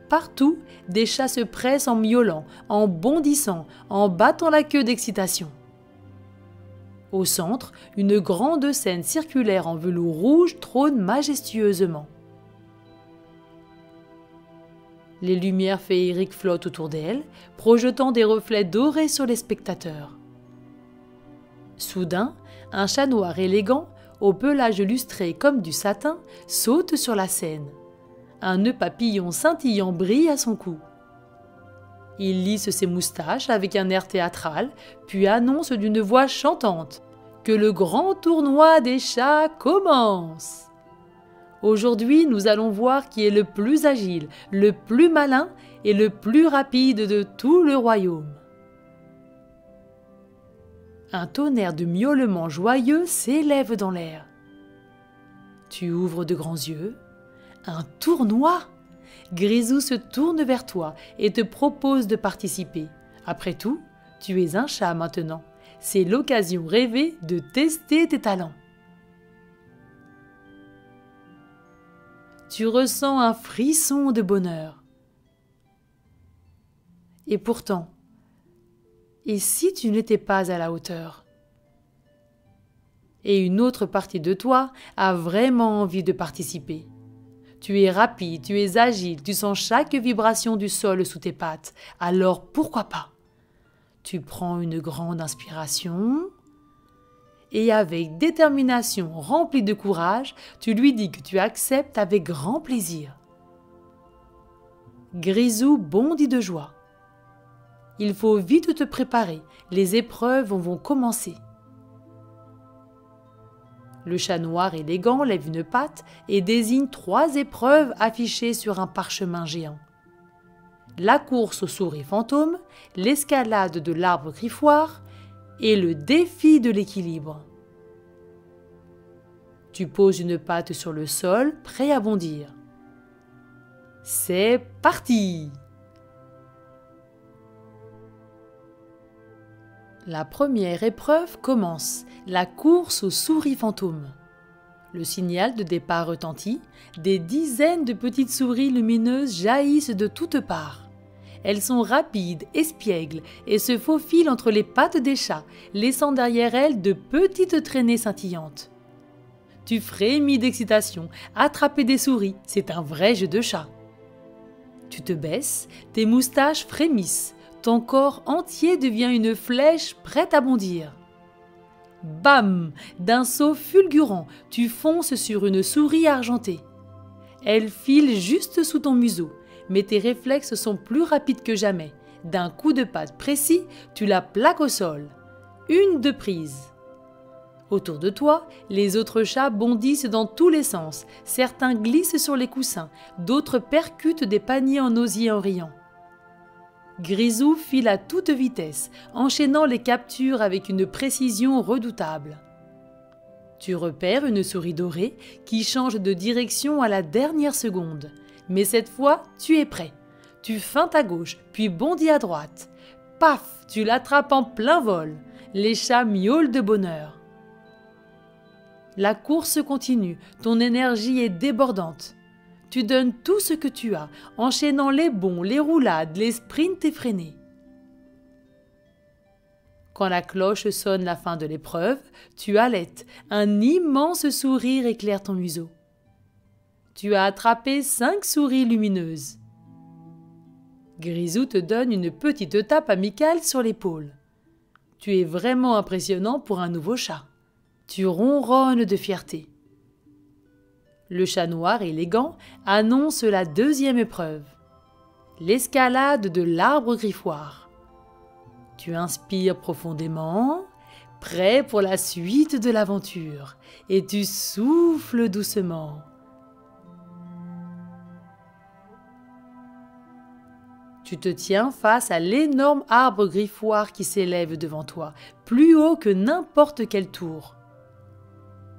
Partout, des chats se pressent en miaulant, en bondissant, en battant la queue d'excitation. Au centre, une grande scène circulaire en velours rouge trône majestueusement. Les lumières féeriques flottent autour d'elle, projetant des reflets dorés sur les spectateurs. Soudain, un chat noir élégant, au pelage lustré comme du satin, saute sur la scène. Un nœud papillon scintillant brille à son cou. Il lisse ses moustaches avec un air théâtral, puis annonce d'une voix chantante que le grand tournoi des chats commence. Aujourd'hui, nous allons voir qui est le plus agile, le plus malin et le plus rapide de tout le royaume. Un tonnerre de miaulements joyeux s'élève dans l'air. Tu ouvres de grands yeux. Un tournoi! Grisou se tourne vers toi et te propose de participer. Après tout, tu es un chat maintenant. C'est l'occasion rêvée de tester tes talents. Tu ressens un frisson de bonheur. Et pourtant, et si tu n'étais pas à la hauteur? Et une autre partie de toi a vraiment envie de participer. Tu es rapide, tu es agile, tu sens chaque vibration du sol sous tes pattes. Alors pourquoi pas? Tu prends une grande inspiration et avec détermination remplie de courage, tu lui dis que tu acceptes avec grand plaisir. Grisou bondit de joie. Il faut vite te préparer, les épreuves vont commencer. Le chat noir élégant lève une patte et désigne 3 épreuves affichées sur un parchemin géant. La course aux souris fantômes, l'escalade de l'arbre griffoir et le défi de l'équilibre. Tu poses une patte sur le sol, prêt à bondir. C'est parti! La première épreuve commence, la course aux souris fantômes. Le signal de départ retentit, des dizaines de petites souris lumineuses jaillissent de toutes parts. Elles sont rapides, espiègles et se faufilent entre les pattes des chats, laissant derrière elles de petites traînées scintillantes. Tu frémis d'excitation, attraper des souris, c'est un vrai jeu de chat. Tu te baisses, tes moustaches frémissent, ton corps entier devient une flèche prête à bondir. Bam! D'un saut fulgurant, tu fonces sur une souris argentée. Elle file juste sous ton museau, mais tes réflexes sont plus rapides que jamais. D'un coup de patte précis, tu la plaques au sol. Une de prise. Autour de toi, les autres chats bondissent dans tous les sens. Certains glissent sur les coussins, d'autres percutent des paniers en osier en riant. Grisou file à toute vitesse, enchaînant les captures avec une précision redoutable. Tu repères une souris dorée qui change de direction à la dernière seconde. Mais cette fois, tu es prêt. Tu feintes à gauche, puis bondis à droite. Paf, tu l'attrapes en plein vol. Les chats miaulent de bonheur. La course continue, ton énergie est débordante. Tu donnes tout ce que tu as, enchaînant les bonds, les roulades, les sprints effrénés. Quand la cloche sonne la fin de l'épreuve, tu halètes, un immense sourire éclaire ton museau. Tu as attrapé 5 souris lumineuses. Grisou te donne une petite tape amicale sur l'épaule. Tu es vraiment impressionnant pour un nouveau chat. Tu ronronnes de fierté. Le chat noir élégant annonce la deuxième épreuve, l'escalade de l'arbre griffoir. Tu inspires profondément, prêt pour la suite de l'aventure, et tu souffles doucement. Tu te tiens face à l'énorme arbre griffoir qui s'élève devant toi, plus haut que n'importe quelle tour.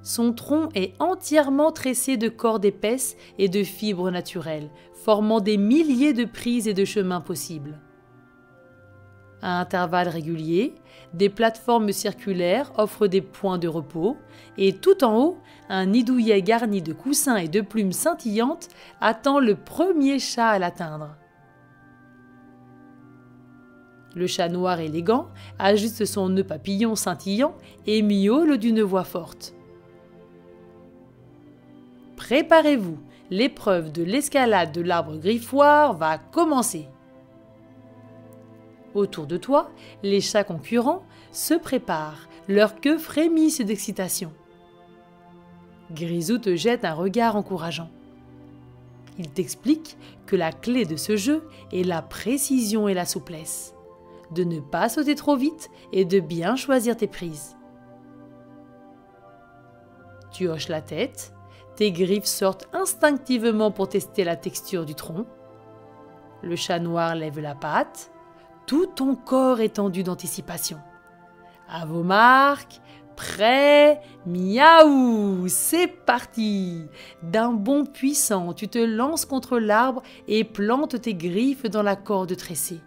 Son tronc est entièrement tressé de cordes épaisses et de fibres naturelles, formant des milliers de prises et de chemins possibles. À intervalles réguliers, des plateformes circulaires offrent des points de repos et tout en haut, un nid douillet garni de coussins et de plumes scintillantes attend le premier chat à l'atteindre. Le chat noir élégant ajuste son nœud papillon scintillant et miaule d'une voix forte. Préparez-vous, l'épreuve de l'escalade de l'arbre griffoir va commencer. Autour de toi, les chats concurrents se préparent, leurs queues frémissent d'excitation. Grisou te jette un regard encourageant. Il t'explique que la clé de ce jeu est la précision et la souplesse, de ne pas sauter trop vite et de bien choisir tes prises. Tu hoches la tête. Tes griffes sortent instinctivement pour tester la texture du tronc. Le chat noir lève la patte. Tout ton corps est tendu d'anticipation. À vos marques, prêts, miaou, c'est parti! D'un bond puissant, tu te lances contre l'arbre et plantes tes griffes dans la corde tressée.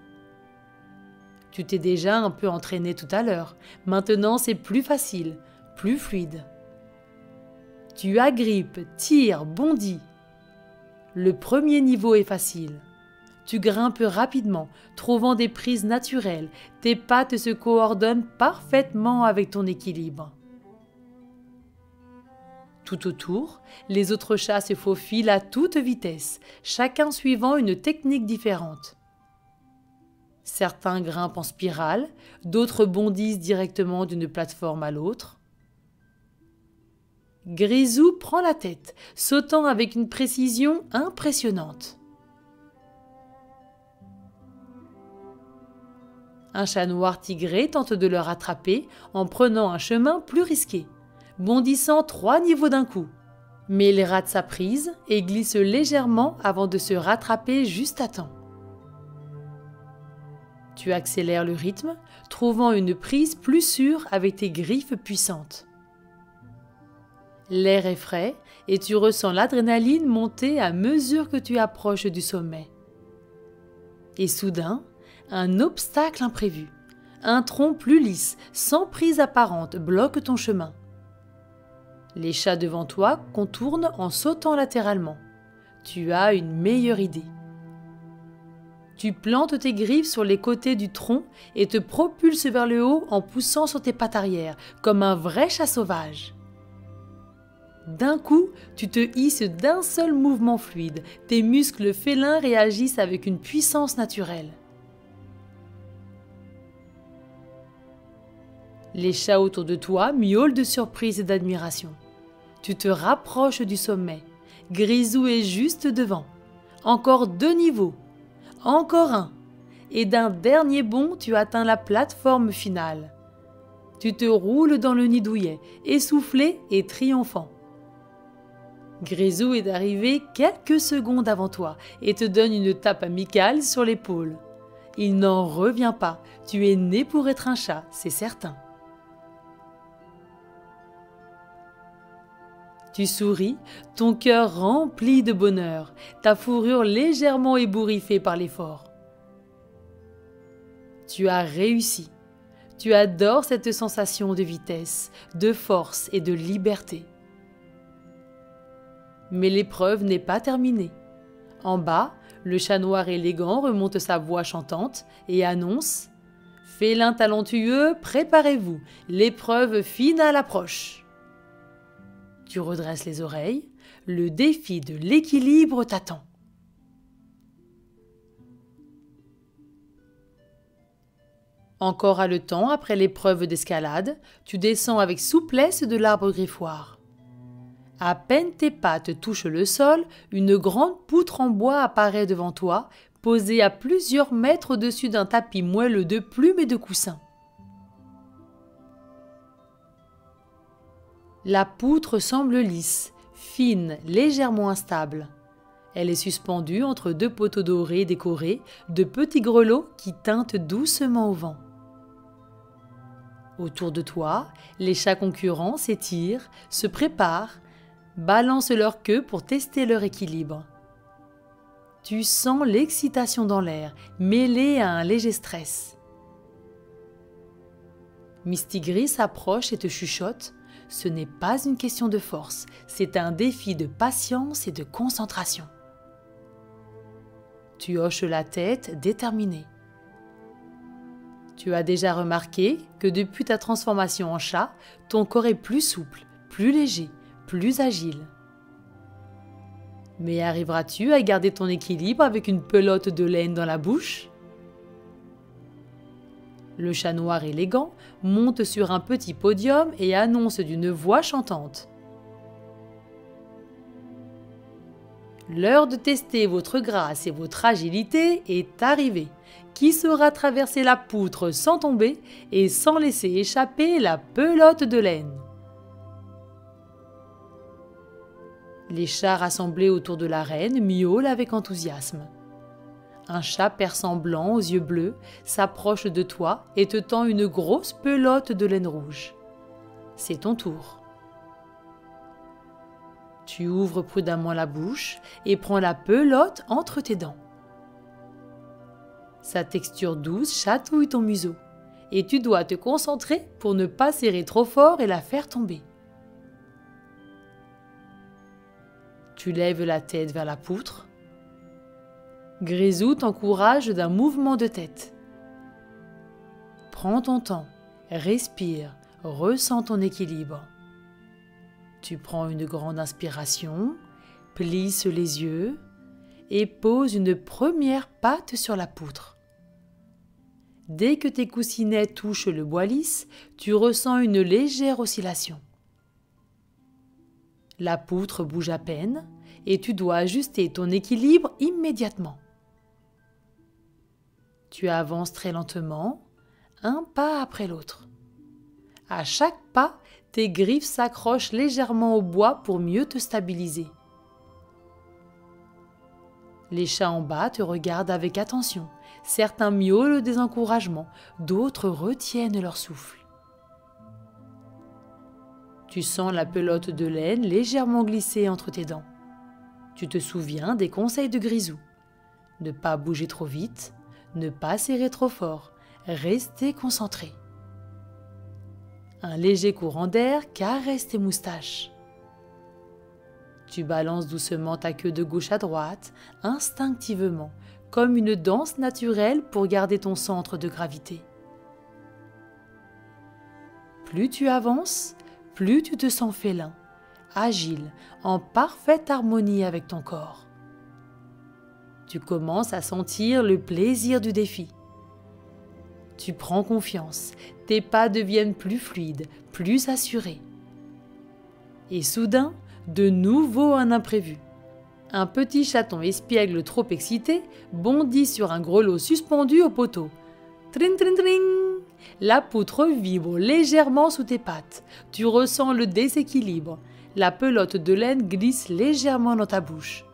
Tu t'es déjà un peu entraîné tout à l'heure. Maintenant, c'est plus facile, plus fluide. Tu agrippes, tires, bondis. Le premier niveau est facile. Tu grimpes rapidement, trouvant des prises naturelles. Tes pattes se coordonnent parfaitement avec ton équilibre. Tout autour, les autres chats se faufilent à toute vitesse, chacun suivant une technique différente. Certains grimpent en spirale, d'autres bondissent directement d'une plateforme à l'autre. Grisou prend la tête, sautant avec une précision impressionnante. Un chat noir tigré tente de le rattraper en prenant un chemin plus risqué. bondissant 3 niveaux d'un coup. Mais il rate sa prise et glisse légèrement avant de se rattraper juste à temps. Tu accélères le rythme, trouvant une prise plus sûre avec tes griffes puissantes. L'air est frais et tu ressens l'adrénaline monter à mesure que tu approches du sommet. Et soudain, un obstacle imprévu, un tronc plus lisse, sans prise apparente, bloque ton chemin. Les chats devant toi contournent en sautant latéralement. Tu as une meilleure idée. Tu plantes tes griffes sur les côtés du tronc et te propulses vers le haut en poussant sur tes pattes arrière, comme un vrai chat sauvage. D'un coup, tu te hisses d'un seul mouvement fluide. Tes muscles félins réagissent avec une puissance naturelle. Les chats autour de toi miaulent de surprise et d'admiration. Tu te rapproches du sommet. Grisou est juste devant. Encore 2 niveaux. Encore un. Et d'un dernier bond, tu atteins la plateforme finale. Tu te roules dans le nid douillet, essoufflé et triomphant. Grisou est arrivé quelques secondes avant toi et te donne une tape amicale sur l'épaule. Il n'en revient pas, tu es né pour être un chat, c'est certain. Tu souris, ton cœur rempli de bonheur, ta fourrure légèrement ébouriffée par l'effort. Tu as réussi. Tu adores cette sensation de vitesse, de force et de liberté. Mais l'épreuve n'est pas terminée. En bas, le chat noir élégant remonte sa voix chantante et annonce « Félin talentueux, préparez-vous, l'épreuve finale approche !» Tu redresses les oreilles, le défi de l'équilibre t'attend. Encore haletant après l'épreuve d'escalade, tu descends avec souplesse de l'arbre griffoir. À peine tes pattes touchent le sol, une grande poutre en bois apparaît devant toi, posée à plusieurs mètres au-dessus d'un tapis moelleux de plumes et de coussins. La poutre semble lisse, fine, légèrement instable. Elle est suspendue entre 2 poteaux dorés décorés de petits grelots qui tintent doucement au vent. Autour de toi, les chats concurrents s'étirent, se préparent, balancent leur queue pour tester leur équilibre. Tu sens l'excitation dans l'air, mêlée à un léger stress. Mistigris s'approche et te chuchote. Ce n'est pas une question de force, c'est un défi de patience et de concentration. Tu hoches la tête, déterminé. Tu as déjà remarqué que depuis ta transformation en chat, ton corps est plus souple, plus léger, plus agile. Mais arriveras-tu à garder ton équilibre avec une pelote de laine dans la bouche ? Le chat noir élégant monte sur un petit podium et annonce d'une voix chantante. L'heure de tester votre grâce et votre agilité est arrivée. Qui saura traverser la poutre sans tomber et sans laisser échapper la pelote de laine ? Les chats rassemblés autour de la reine miaulent avec enthousiasme. Un chat persan blanc aux yeux bleus s'approche de toi et te tend une grosse pelote de laine rouge. C'est ton tour. Tu ouvres prudemment la bouche et prends la pelote entre tes dents. Sa texture douce chatouille ton museau et tu dois te concentrer pour ne pas serrer trop fort et la faire tomber. Tu lèves la tête vers la poutre. Grisou t'encourage d'un mouvement de tête. Prends ton temps, respire, ressens ton équilibre. Tu prends une grande inspiration, plisse les yeux et pose une première patte sur la poutre. Dès que tes coussinets touchent le bois lisse, tu ressens une légère oscillation. La poutre bouge à peine et tu dois ajuster ton équilibre immédiatement. Tu avances très lentement, un pas après l'autre. À chaque pas, tes griffes s'accrochent légèrement au bois pour mieux te stabiliser. Les chats en bas te regardent avec attention. Certains miaulent des encouragements, d'autres retiennent leur souffle. Tu sens la pelote de laine légèrement glisser entre tes dents. Tu te souviens des conseils de Grisou. Ne pas bouger trop vite, ne pas serrer trop fort, rester concentré. Un léger courant d'air caresse tes moustaches. Tu balances doucement ta queue de gauche à droite, instinctivement, comme une danse naturelle pour garder ton centre de gravité. Plus tu avances, plus tu te sens félin, agile, en parfaite harmonie avec ton corps. Tu commences à sentir le plaisir du défi. Tu prends confiance, tes pas deviennent plus fluides, plus assurés. Et soudain, de nouveau un imprévu. Un petit chaton espiègle trop excité bondit sur un grelot suspendu au poteau. Tring, tring, tring! La poutre vibre légèrement sous tes pattes. Tu ressens le déséquilibre. La pelote de laine glisse légèrement dans ta bouche.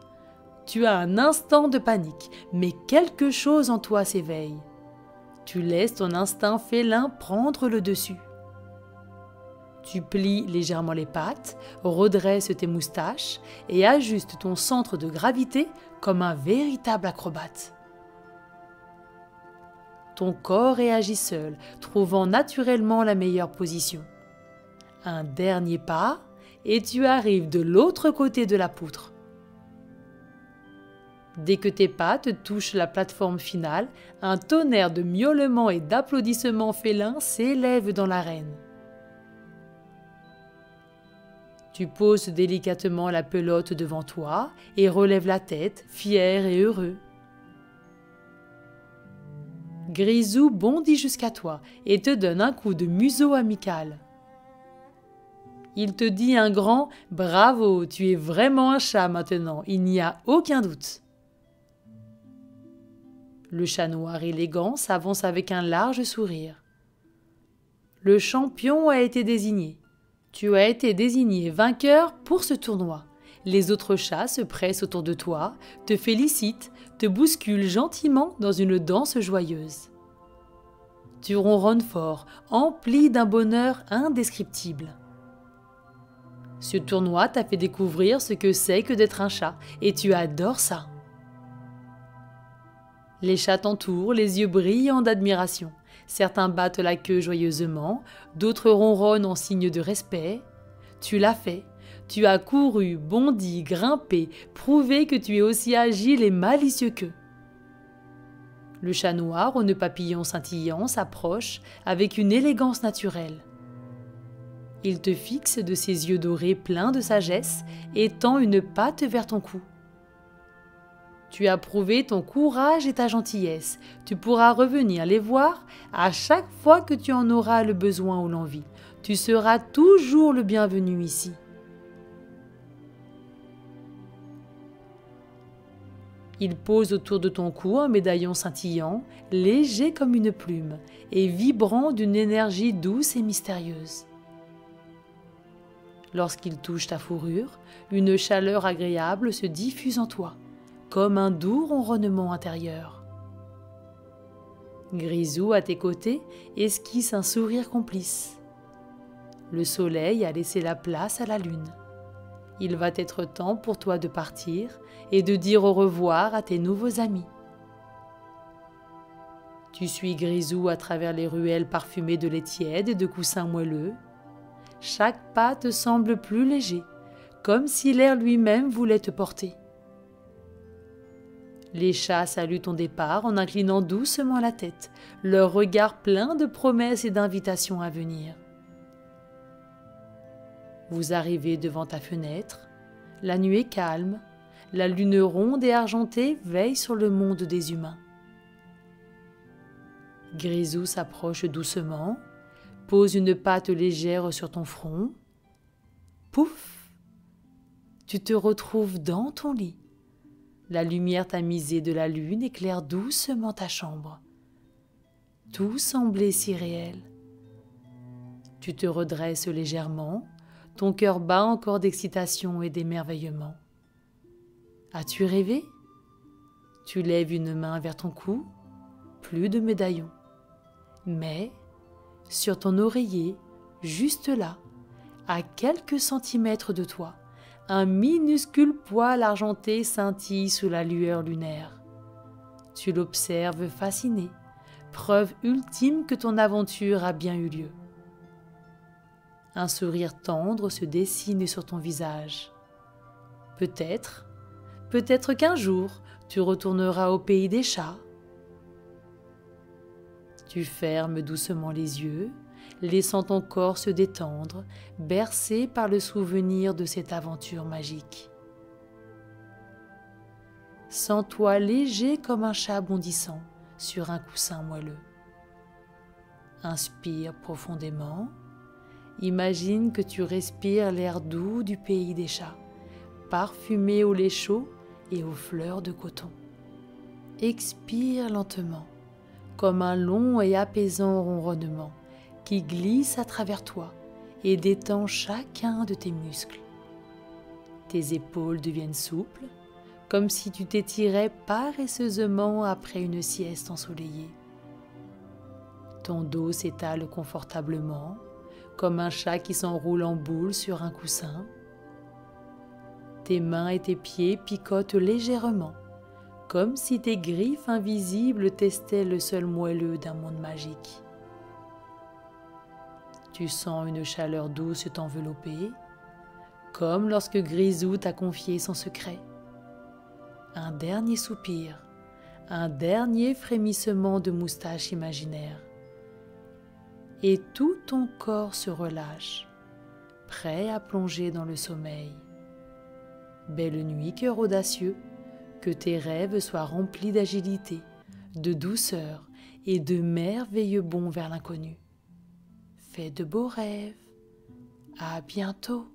Tu as un instant de panique, mais quelque chose en toi s'éveille. Tu laisses ton instinct félin prendre le dessus. Tu plies légèrement les pattes, redresses tes moustaches et ajustes ton centre de gravité comme un véritable acrobate. Ton corps réagit seul, trouvant naturellement la meilleure position. Un dernier pas et tu arrives de l'autre côté de la poutre. Dès que tes pattes touchent la plateforme finale, un tonnerre de miaulements et d'applaudissements félins s'élève dans l'arène. Tu poses délicatement la pelote devant toi et relèves la tête, fier et heureux. Grisou bondit jusqu'à toi et te donne un coup de museau amical. Il te dit un grand « Bravo, tu es vraiment un chat maintenant, il n'y a aucun doute ». Le chat noir élégant s'avance avec un large sourire. Le champion a été désigné. Tu as été désigné vainqueur pour ce tournoi. Les autres chats se pressent autour de toi, te félicitent, te bousculent gentiment dans une danse joyeuse. Tu ronronnes fort, empli d'un bonheur indescriptible. Ce tournoi t'a fait découvrir ce que c'est que d'être un chat, et tu adores ça. Les chats t'entourent, les yeux brillants d'admiration. Certains battent la queue joyeusement, d'autres ronronnent en signe de respect. Tu l'as fait. Tu as couru, bondi, grimpé, prouvé que tu es aussi agile et malicieux qu'eux. Le chat noir aux nœuds papillons scintillants s'approche avec une élégance naturelle. Il te fixe de ses yeux dorés pleins de sagesse et tend une patte vers ton cou. Tu as prouvé ton courage et ta gentillesse. Tu pourras revenir les voir à chaque fois que tu en auras le besoin ou l'envie. Tu seras toujours le bienvenu ici. Il pose autour de ton cou un médaillon scintillant, léger comme une plume, et vibrant d'une énergie douce et mystérieuse. Lorsqu'il touche ta fourrure, une chaleur agréable se diffuse en toi, comme un doux ronronnement intérieur. Grisou, à tes côtés, esquisse un sourire complice. Le soleil a laissé la place à la lune. Il va être temps pour toi de partir et de dire au revoir à tes nouveaux amis. Tu suis Grisou à travers les ruelles parfumées de lait tiède et de coussins moelleux. Chaque pas te semble plus léger, comme si l'air lui-même voulait te porter. Les chats saluent ton départ en inclinant doucement la tête, leur regard plein de promesses et d'invitations à venir. Vous arrivez devant ta fenêtre, la nuit est calme, la lune ronde et argentée veille sur le monde des humains. Grisou s'approche doucement, pose une patte légère sur ton front. Pouf! Tu te retrouves dans ton lit. La lumière tamisée de la lune éclaire doucement ta chambre. Tout semblait si réel. Tu te redresses légèrement, ton cœur bat encore d'excitation et d'émerveillement. As-tu rêvé? Tu lèves une main vers ton cou, plus de médaillon. Mais, sur ton oreiller, juste là, à quelques centimètres de toi, un minuscule poil argenté scintille sous la lueur lunaire. Tu l'observes fasciné, preuve ultime que ton aventure a bien eu lieu. Un sourire tendre se dessine sur ton visage. Peut-être qu'un jour, tu retourneras au pays des chats. Tu fermes doucement les yeux, laissant ton corps se détendre, bercé par le souvenir de cette aventure magique. Sens-toi léger comme un chat bondissant sur un coussin moelleux. Inspire profondément. Imagine que tu respires l'air doux du pays des chats, parfumé au lait chaud et aux fleurs de coton. Expire lentement, comme un long et apaisant ronronnement qui glisse à travers toi et détend chacun de tes muscles. Tes épaules deviennent souples, comme si tu t'étirais paresseusement après une sieste ensoleillée. Ton dos s'étale confortablement, comme un chat qui s'enroule en boule sur un coussin. Tes mains et tes pieds picotent légèrement, comme si tes griffes invisibles testaient le sol moelleux d'un monde magique. Tu sens une chaleur douce t'envelopper, comme lorsque Grisou t'a confié son secret. Un dernier soupir, un dernier frémissement de moustache imaginaire. Et tout ton corps se relâche, prêt à plonger dans le sommeil. Belle nuit, cœur audacieux, que tes rêves soient remplis d'agilité, de douceur et de merveilleux bonds vers l'inconnu. Fais de beaux rêves. À bientôt.